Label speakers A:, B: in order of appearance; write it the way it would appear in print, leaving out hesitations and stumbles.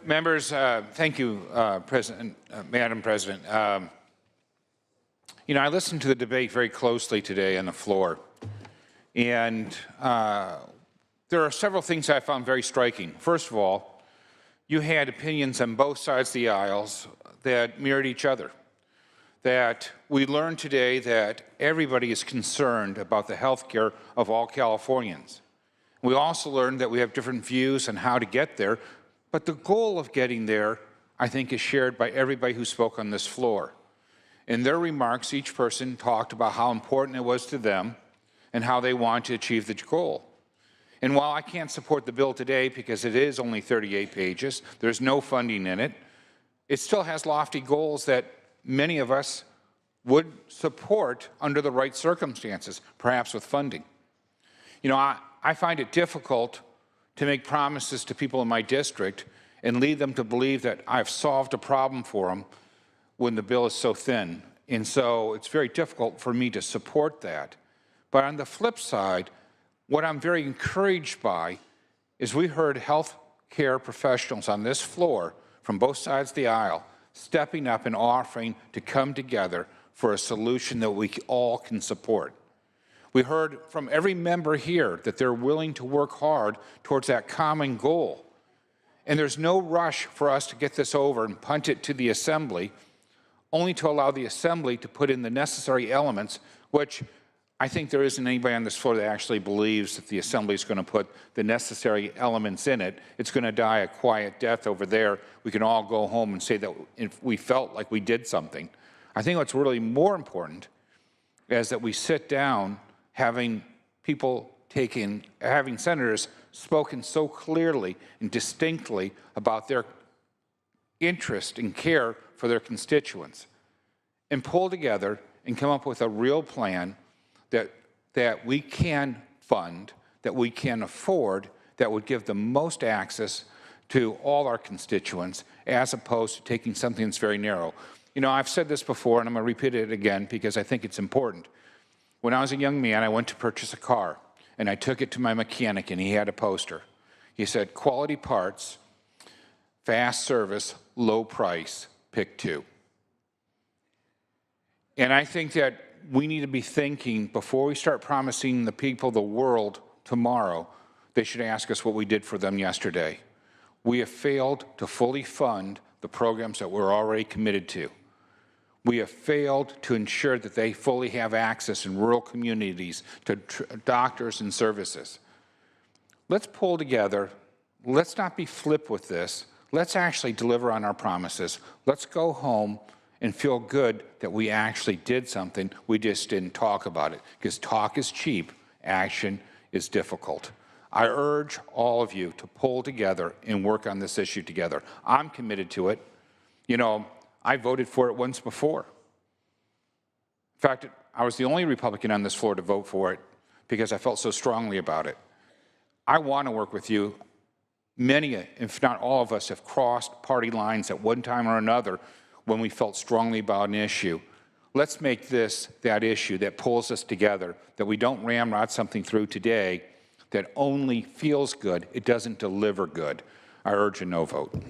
A: Members, thank you, Madam President. I listened to the debate very closely today on the floor, and there are several things I found very striking. First of all, you had opinions on both sides of the aisles that mirrored each other. That we learned today that everybody is concerned about the health care of all Californians. We also learned that we have different views on how to get there, but the goal of getting there, I think, is shared by everybody who spoke on this floor. In their remarks, each person talked about how important it was to them and how they want to achieve the goal. And while I can't support the bill today because it is only 38 pages, there's no funding in it, it still has lofty goals that many of us would support under the right circumstances, perhaps with funding. I find it difficult to make promises to people in my district and lead them to believe that I've solved a problem for them when the bill is so thin. And so it's very difficult for me to support that. But on the flip side, what I'm very encouraged by is we heard health care professionals on this floor from both sides of the aisle stepping up and offering to come together for a solution that we all can support. We heard from every member here that they're willing to work hard towards that common goal. And there's no rush for us to get this over and punt it to the Assembly, only to allow the Assembly to put in the necessary elements, which I think there isn't anybody on this floor that actually believes that the Assembly is going to put the necessary elements in it. It's going to die a quiet death over there. We can all go home and say that if we felt like we did something. I think what's really more important is that we sit down having senators spoken so clearly and distinctly about their interest and care for their constituents, and pull together and come up with a real plan that we can fund, that we can afford, that would give the most access to all our constituents, as opposed to taking something that's very narrow. I've said this before, and I'm going to repeat it again because I think it's important. When I was a young man, I went to purchase a car, and I took it to my mechanic, and he had a poster. He said, "Quality parts, fast service, low price, pick two." And I think that we need to be thinking, before we start promising the people of the world tomorrow, they should ask us what we did for them yesterday. We have failed to fully fund the programs that we're already committed to. We have failed to ensure that they fully have access in rural communities to doctors and services. Let's pull together. Let's not be flip with this. Let's actually deliver on our promises. Let's go home and feel good that we actually did something. We just didn't talk about it, because talk is cheap, action is difficult. I urge all of you to pull together and work on this issue together. I'm committed to it. I voted for it once before. In fact, I was the only Republican on this floor to vote for it because I felt so strongly about it. I want to work with you. Many, if not all of us, have crossed party lines at one time or another when we felt strongly about an issue. Let's make this that issue that pulls us together, that we don't ramrod something through today that only feels good, it doesn't deliver good. I urge a no vote.